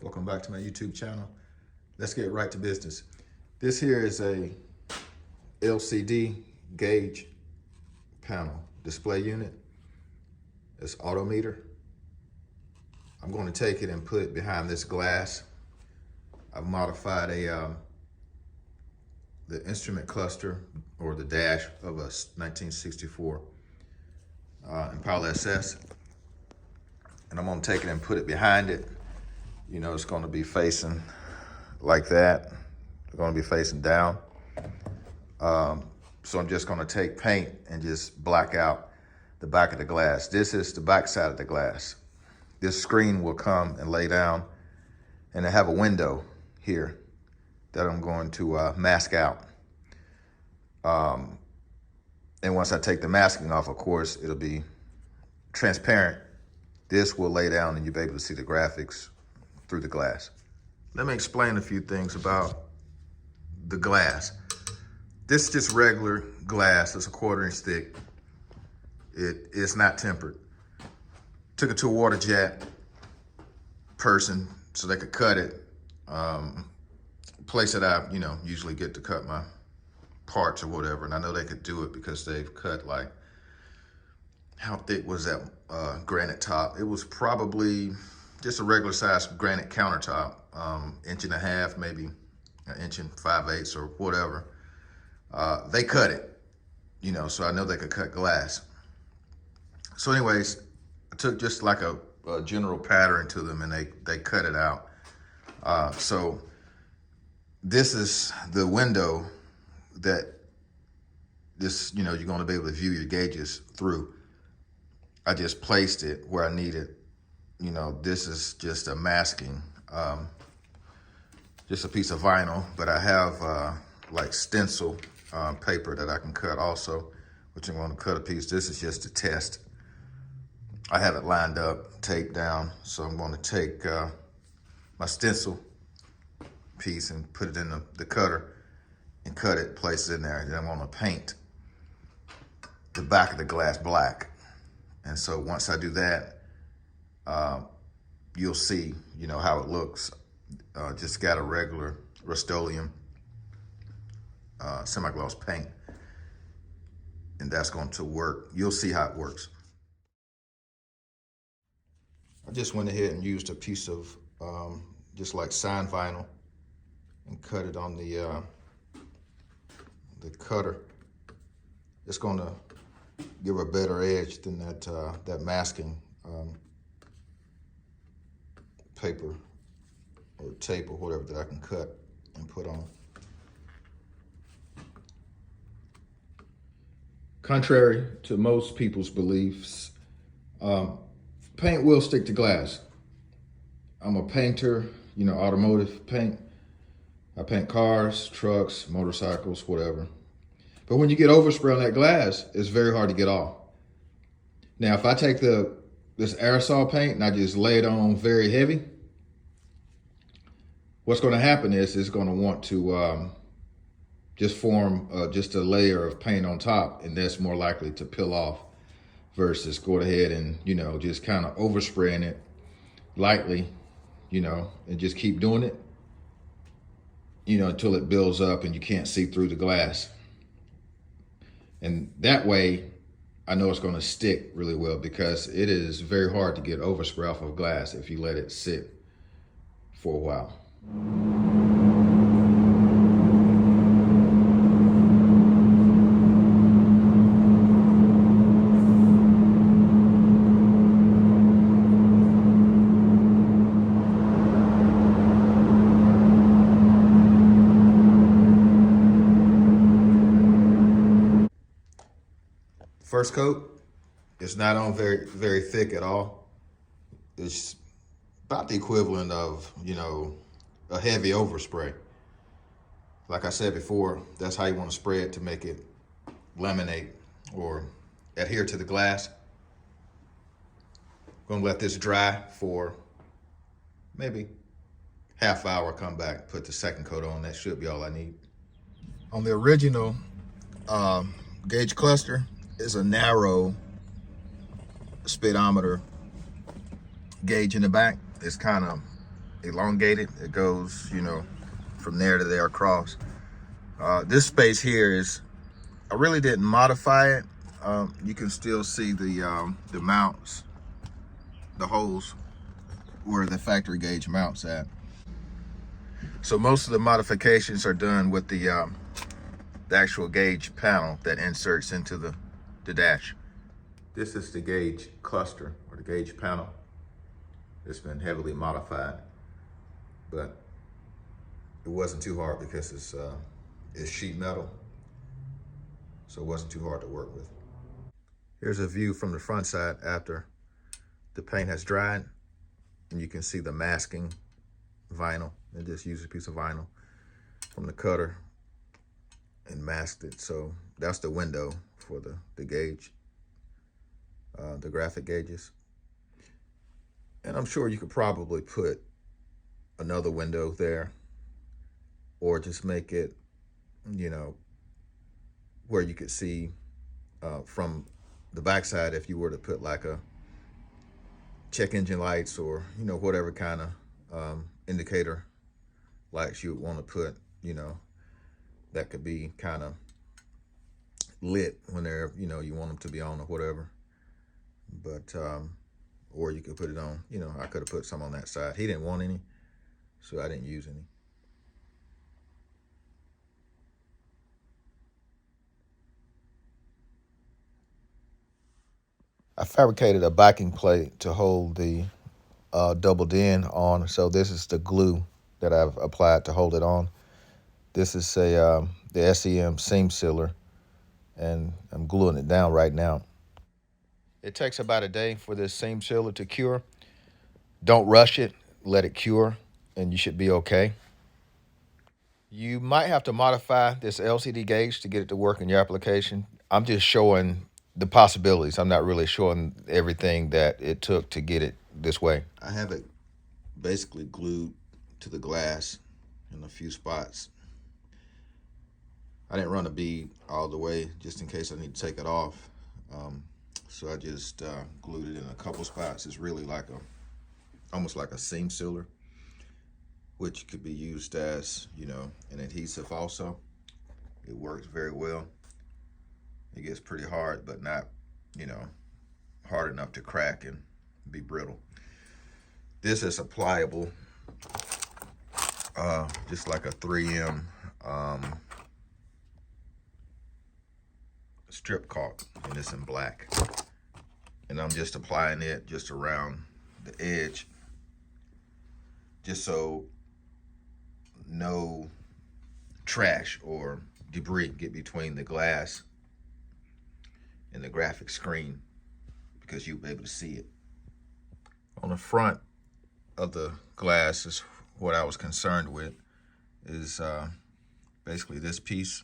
Welcome back to my YouTube channel. Let's get right to business. This here is a LCD gauge panel display unit. It's Autometer. I'm going to take it and put it behind this glass. I've modified the instrument cluster or the dash of a 1964 Impala SS. And I'm going to take it and put it behind it. You know, it's going to be facing like that. It's going to be facing down. So I'm just going to take paint and just black out the back of the glass. This is the back side of the glass. This screen will come and lay down, and I have a window here that I'm going to mask out. And once I take the masking off, of course, it'll be transparent. This will lay down and you'll be able to see the graphics through the glass. Let me explain a few things about the glass. This is just regular glass. It's a 1/4-inch thick. It's not tempered. Took it to a waterjet person so they could cut it. Place that I, usually get to cut my parts or whatever. And I know they could do it because they've cut like, how thick was that granite top? It was probably just a regular size granite countertop, 1.5 inches, maybe 1 5/8 or whatever. They cut it, so I know they could cut glass. So anyways, I took just like a general pattern to them and they cut it out. So this is the window that this, you're going to be able to view your gauges through. I just placed it where I need it. This is just a masking, just a piece of vinyl, but I have like stencil paper that I can cut also, which I'm going to cut a piece. This is just a test. I have it lined up, taped down, so I'm going to take my stencil piece and put it in the cutter and cut it, place it in there, and then I'm going to paint the back of the glass black. And so once I do that, you'll see, how it looks. Just got a regular Rust-Oleum semi-gloss paint, and that's going to work. You'll see how it works. I just went ahead and used a piece of just like sign vinyl and cut it on the cutter. It's going to give a better edge than that masking paper or tape or whatever that I can cut and put on. Contrary to most people's beliefs, paint will stick to glass. I'm a painter, automotive paint. I paint cars, trucks, motorcycles, whatever. But when you get overspray on that glass, it's very hard to get off. Now, if I take this aerosol paint and I just lay it on very heavy, what's going to happen is it's going to want to just form just a layer of paint on top, and that's more likely to peel off versus go ahead and, just kind of overspraying it lightly, and just keep doing it, until it builds up and you can't see through the glass. And that way, I know it's going to stick really well, because it is very hard to get overspray off of glass if you let it sit for a while. First coat, it's not on very, very thick at all. It's about the equivalent of, a heavy overspray. Like I said before, that's how you want to spray it to make it laminate or adhere to the glass. I'm gonna let this dry for maybe half hour, come back, put the second coat on. That should be all I need. On the original gauge cluster is a narrow speedometer gauge in the back. It's kind of elongated. It goes, you know, from there to there across. This space here is, I really didn't modify it. You can still see the mounts, the holes where the factory gauge mounts at. So most of the modifications are done with the actual gauge panel that inserts into the dash. This is the gauge cluster, or the gauge panel. It's been heavily modified, but it wasn't too hard because it's sheet metal, so it wasn't too hard to work with. Here's a view from the front side after the paint has dried, and you can see the masking vinyl. They just used a piece of vinyl from the cutter and masked it. So that's the window for the gauge, the graphic gauges. And I'm sure you could probably put another window there, or just make it, you know, where you could see from the backside if you were to put like a check engine lights, or, you know, whatever kind of indicator lights you would want to put, you know, that could be kind of lit when they're, you know, you want them to be on or whatever. But or you could put it on, you know, I could have put some on that side. He didn't want any, so I didn't use any. I fabricated a backing plate to hold the doubled in on. So this is the glue that I've applied to hold it on. This is the SEM seam sealer, and I'm gluing it down right now. It takes about a day for this seam sealer to cure. Don't rush it, let it cure, and you should be okay. You might have to modify this LCD gauge to get it to work in your application. I'm just showing the possibilities. I'm not really showing everything that it took to get it this way. I have it basically glued to the glass in a few spots. I didn't run a bead all the way just in case I need to take it off. So I just glued it in a couple spots. It's really like almost like a seam sealer, which could be used as, you know, an adhesive also. It works very well. It gets pretty hard, but not, you know, hard enough to crack and be brittle. This is a pliable, just like a 3M strip caulk, and it's in black. And I'm just applying it just around the edge, just so no trash or debris get between the glass and the graphic screen, because you'll be able to see it. On the front of the glass is what I was concerned with, is basically this piece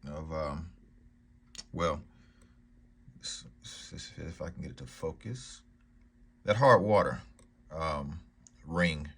of, well, if I can get it to focus, that hard water ring.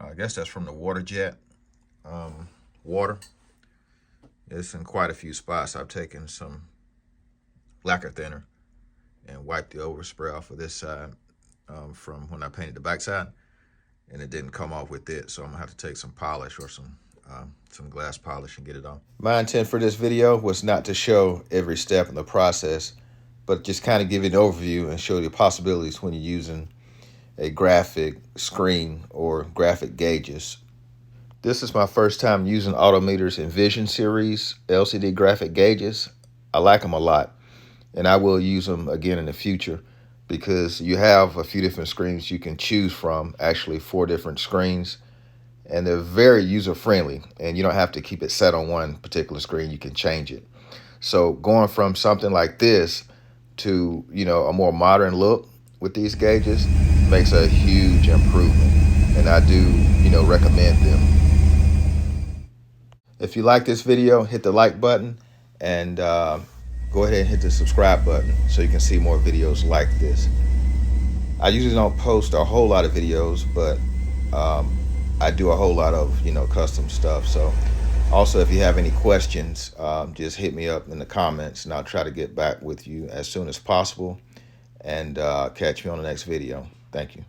I guess that's from the waterjet water. It's in quite a few spots. I've taken some lacquer thinner and wiped the overspray off of this side from when I painted the backside, and it didn't come off with it. So I'm gonna have to take some polish or some glass polish and get it on. My intent for this video was not to show every step in the process, but just kind of give you an overview and show you the possibilities when you're using a graphic screen or graphic gauges. This is my first time using Autometer's Invision series LCD graphic gauges. I like them a lot, and I will use them again in the future, because you have a few different screens you can choose from, actually 4 different screens, and they're very user-friendly, and you don't have to keep it set on one particular screen. You can change it. So going from something like this to, you know, a more modern look with these gauges makes a huge improvement, and I do, you know, recommend them. If you like this video, hit the like button, and go ahead and hit the subscribe button so you can see more videos like this. I usually don't post a whole lot of videos, but I do a whole lot of, you know, custom stuff. So also, if you have any questions, just hit me up in the comments, and I'll try to get back with you as soon as possible, and catch me on the next video. Thank you.